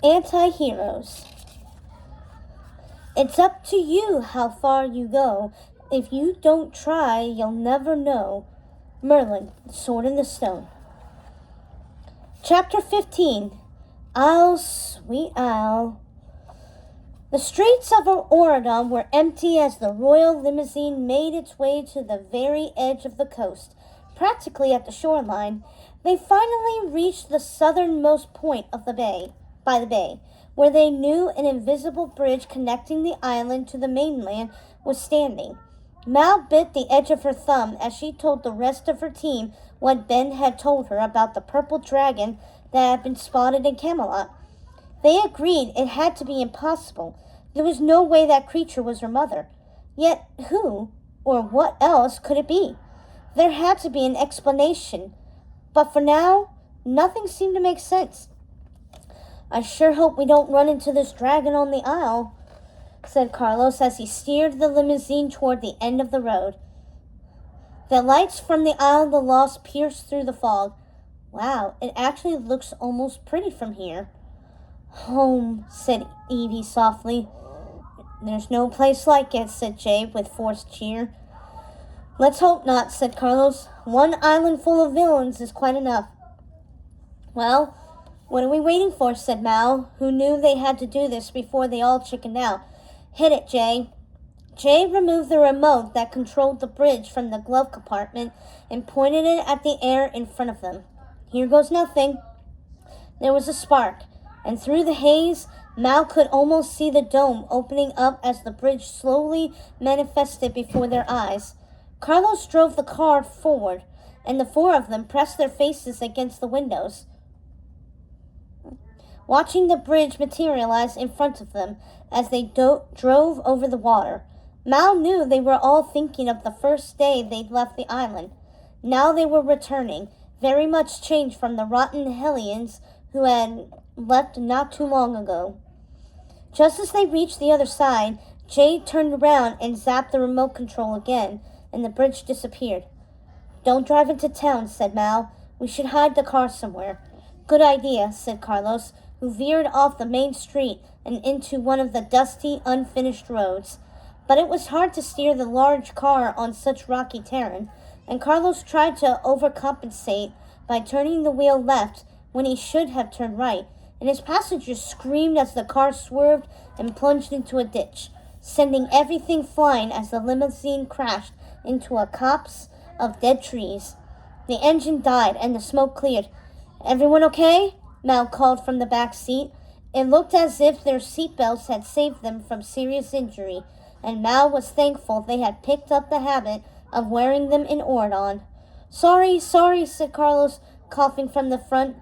Anti-heroes. It's up to you how far you go. If you don't try, you'll never know. Merlin, Sword in the Stone. Chapter 15. Isle, Sweet Isle. The streets of Oregon were empty as the royal limousine made its way to the very edge of the coast, practically at the shoreline. They finally reached the southernmost point of the bay, where they knew an invisible bridge connecting the island to the mainland was standing. Mal bit the edge of her thumb as she told the rest of her team what Ben had told her about the purple dragon that had been spotted in Camelot. They agreed it had to be impossible. There was no way that creature was her mother. Yet who, or what else could it be? There had to be an explanation. But for now, nothing seemed to make sense. I sure hope we don't run into this dragon on the Isle, said Carlos as he steered the limousine toward the end of the road. The lights from the Isle of the Lost pierced through the fog. Wow, it actually looks almost pretty from here. Home, said Evie softly. There's no place like it, said Jay with forced cheer. Let's hope not, said Carlos. One island full of villains is quite enough. Well, what are we waiting for, said Mal, who knew they had to do this before they all chickened out. Hit it, Jay. Jay removed the remote that controlled the bridge from the glove compartment and pointed it at the air in front of them. Here goes nothing. There was a spark, and through the haze, Mal could almost see the dome opening up as the bridge slowly manifested before their eyes. Carlos drove the car forward, and the four of them pressed their faces against the windows, watching the bridge materialize in front of them as they drove over the water. Mal knew they were all thinking of the first day they'd left the island. Now they were returning, very much changed from the rotten hellions who had left not too long ago. Just as they reached the other side, Jay turned around and zapped the remote control again, and the bridge disappeared. Don't drive into town, said Mal. We should hide the car somewhere. Good idea, said Carlos, who veered off the main street and into one of the dusty, unfinished roads. But it was hard to steer the large car on such rocky terrain, and Carlos tried to overcompensate by turning the wheel left when he should have turned right, and his passengers screamed as the car swerved and plunged into a ditch, sending everything flying as the limousine crashed into a copse of dead trees. The engine died and the smoke cleared. Everyone okay? Mal called from the back seat. It looked as if their seatbelts had saved them from serious injury, and Mal was thankful they had picked up the habit of wearing them in Oregon. Sorry, said Carlos, coughing from the front.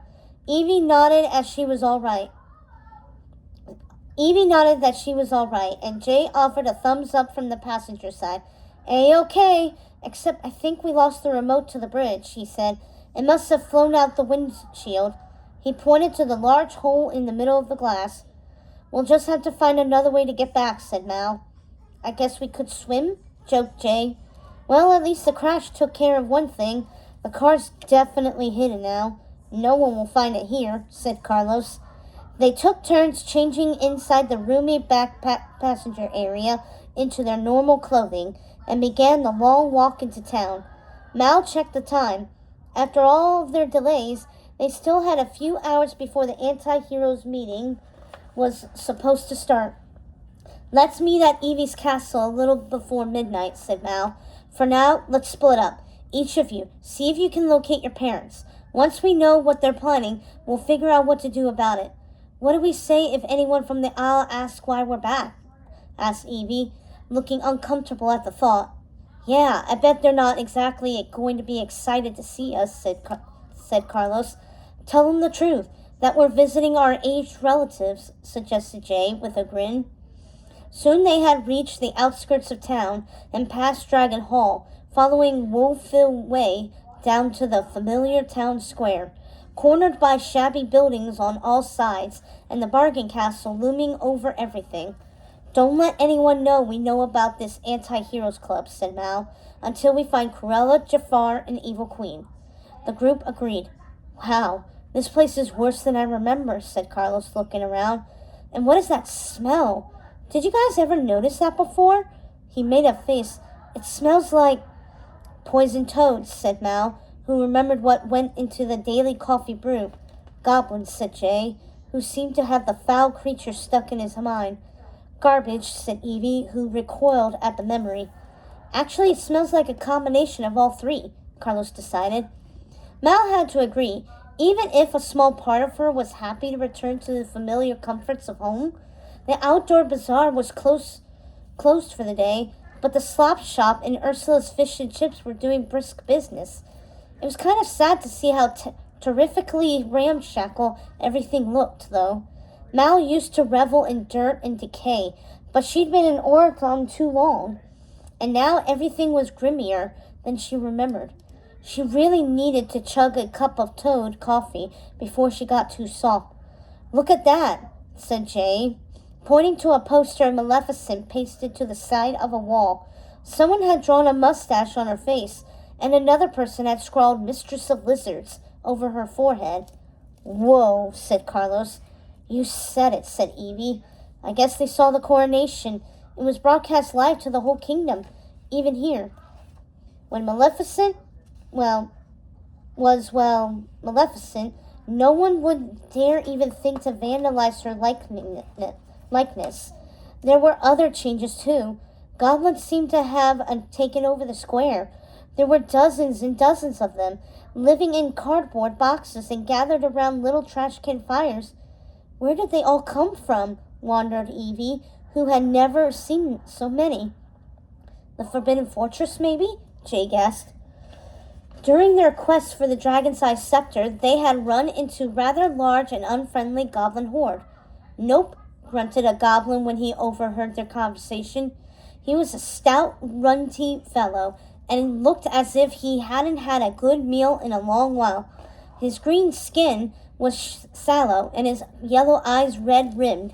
Evie nodded that she was all right, and Jay offered a thumbs up from the passenger side. A-okay, except I think we lost the remote to the bridge, he said. It must have flown out the windshield. He pointed to the large hole in the middle of the glass. We'll just have to find another way to get back, said Mal. I guess we could swim, joked Jay. Well, at least the crash took care of one thing. The car's definitely hidden now. No one will find it here, said Carlos. They took turns changing inside the roomy back passenger area into their normal clothing and began the long walk into town. Mal checked the time. After all of their delays, they still had a few hours before the anti-heroes meeting was supposed to start. Let's meet at Evie's castle a little before midnight, said Mal. For now, let's split up. Each of you, see if you can locate your parents. Once we know what they're planning, we'll figure out what to do about it. What do we say if anyone from the Isle asks why we're back? Asked Evie, looking uncomfortable at the thought. Yeah, I bet they're not exactly going to be excited to see us, said Carlos. Tell them the truth, that we're visiting our aged relatives, suggested Jay with a grin. Soon they had reached the outskirts of town and passed Dragon Hall, following Woolfill Way down to the familiar town square, cornered by shabby buildings on all sides and the bargain castle looming over everything. Don't let anyone know we know about this anti-heroes club, said Mal, until we find Cruella, Jafar, and Evil Queen. The group agreed. Wow, This place is worse than I remember, said Carlos, looking around. And what is that smell? Did you guys ever notice that before? He made a face. It smells like poison toads, said Mal, who remembered what went into the daily coffee brew. Goblins, said Jay, who seemed to have the foul creature stuck in his mind. Garbage, said Evie, who recoiled at the memory. Actually, it smells like a combination of all three, Carlos decided. Mal had to agree. Even if a small part of her was happy to return to the familiar comforts of home, the outdoor bazaar was closed for the day, but the slop shop and Ursula's fish and chips were doing brisk business. It was kind of sad to see how terrifically ramshackle everything looked, though. Mal used to revel in dirt and decay, but she'd been in Oregon too long, and now everything was grimmier than she remembered. She really needed to chug a cup of toad coffee before she got too soft. Look at that, said Jay, pointing to a poster of Maleficent pasted to the side of a wall. Someone had drawn a mustache on her face, and another person had scrawled Mistress of Lizards over her forehead. Whoa, said Carlos. You said it, said Evie. I guess they saw the coronation. It was broadcast live to the whole kingdom, even here. When Maleficent Maleficent, no one would dare even think to vandalize her likeness. There were other changes, too. Goblins seemed to have taken over the square. There were dozens and dozens of them, living in cardboard boxes and gathered around little trash can fires. Where did they all come from? Wondered Evie, who had never seen so many. The Forbidden Fortress, maybe? Jay guessed. During their quest for the dragon-sized scepter, they had run into rather large and unfriendly goblin horde. Nope, grunted a goblin when he overheard their conversation. He was a stout, runty fellow, and looked as if he hadn't had a good meal in a long while. His green skin was sallow, and his yellow eyes red-rimmed.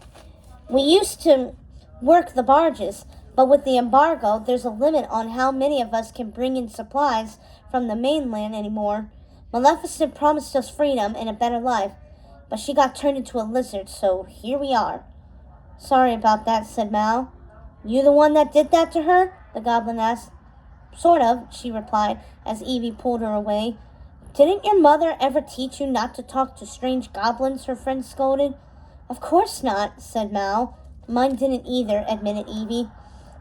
We used to work the barges, but with the embargo, there's a limit on how many of us can bring in supplies from the mainland anymore. Maleficent promised us freedom and a better life, but she got turned into a lizard, so here we are. Sorry about that, said Mal. You the one that did that to her? The goblin asked. Sort of, she replied, as Evie pulled her away. Didn't your mother ever teach you not to talk to strange goblins? Her friend scolded. Of course not, said Mal. Mine didn't either, admitted Evie.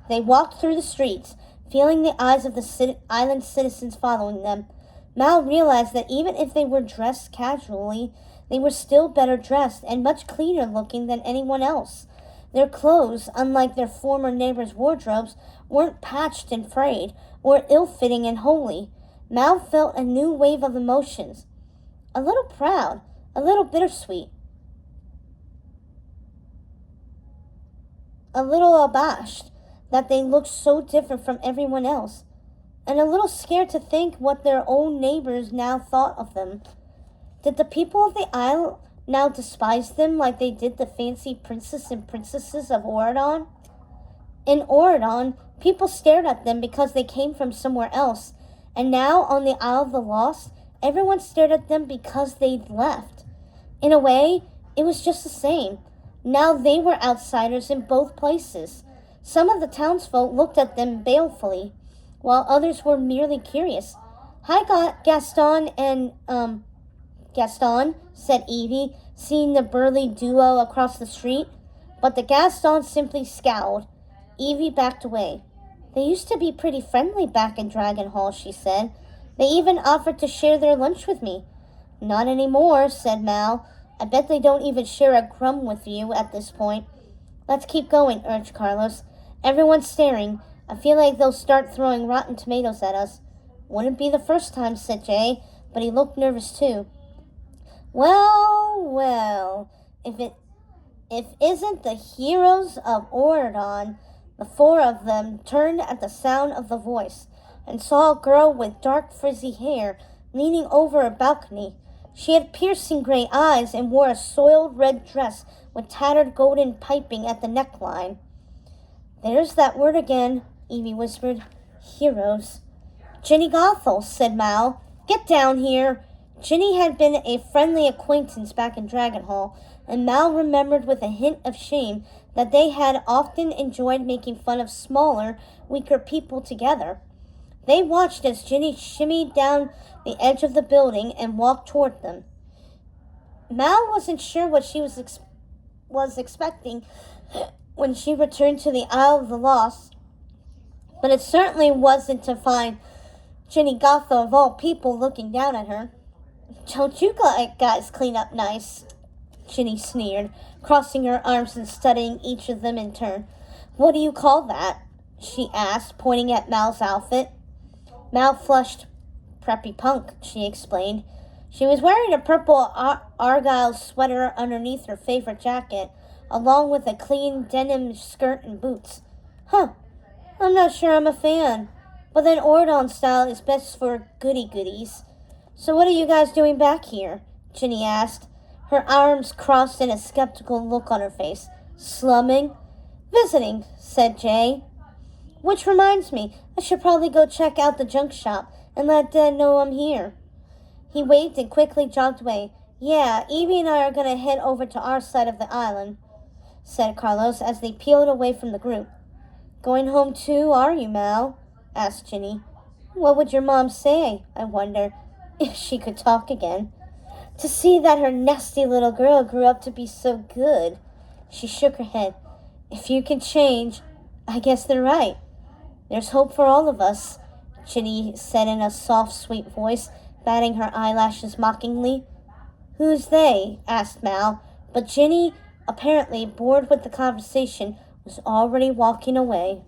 They walked through the streets, feeling the eyes of the island citizens following them. Mal realized that even if they were dressed casually, they were still better dressed and much cleaner looking than anyone else. Their clothes, unlike their former neighbors' wardrobes, weren't patched and frayed, or ill-fitting and homely. Mal felt a new wave of emotions. A little proud, a little bittersweet, a little abashed that they looked so different from everyone else, and a little scared to think what their own neighbors now thought of them. Did the people of the isle now despise them like they did the fancy princes and princesses of Oreadon? In Oreadon, people stared at them because they came from somewhere else, and now on the Isle of the Lost, everyone stared at them because they'd left. In a way, it was just the same. Now they were outsiders in both places. Some of the townsfolk looked at them balefully, while others were merely curious. Hi, Gaston and, Gaston, said Evie, seeing the burly duo across the street. But the Gaston simply scowled. Evie backed away. They used to be pretty friendly back in Dragon Hall, she said. They even offered to share their lunch with me. Not anymore, said Mal. I bet they don't even share a crumb with you at this point. Let's keep going, urged Carlos. Everyone's staring. I feel like they'll start throwing rotten tomatoes at us. Wouldn't be the first time, said Jay, but he looked nervous too. Well, if isn't the heroes of Oreadon. The four of them turned at the sound of the voice and saw a girl with dark frizzy hair leaning over a balcony. She had piercing gray eyes and wore a soiled red dress with tattered golden piping at the neckline. There's that word again, Evie whispered. Heroes. Jenny Gothel, said Mal. Get down here. Ginny had been a friendly acquaintance back in Dragonhall, and Mal remembered with a hint of shame that they had often enjoyed making fun of smaller, weaker people together. They watched as Ginny shimmied down the edge of the building and walked toward them. Mal wasn't sure what she was expecting when she returned to the Isle of the Lost, but it certainly wasn't to find Ginny Gotha of all people looking down at her. "Don't you guys clean up nice?" Ginny sneered, crossing her arms and studying each of them in turn. "What do you call that?" she asked, pointing at Mal's outfit. Mal flushed. "Preppy punk," she explained. She was wearing a purple argyle sweater underneath her favorite jacket, along with a clean denim skirt and boots. "Huh, I'm not sure I'm a fan. But then Ordon style is best for goody-goodies. So what are you guys doing back here?" Ginny asked, her arms crossed and a skeptical look on her face. "Slumming?" "Visiting," said Jay. "Which reminds me, I should probably go check out the junk shop and let Dad know I'm here." He waved and quickly jogged away. "Yeah, Evie and I are going to head over to our side of the island," said Carlos as they peeled away from the group. "Going home too, are you, Mal?" asked Ginny. "What would your mom say, I wonder, if she could talk again? To see that her nasty little girl grew up to be so good." She shook her head. "If you can change, I guess they're right. There's hope for all of us," Ginny said in a soft, sweet voice, batting her eyelashes mockingly. "Who's they?" asked Mal, but Ginny, apparently bored with the conversation, was already walking away.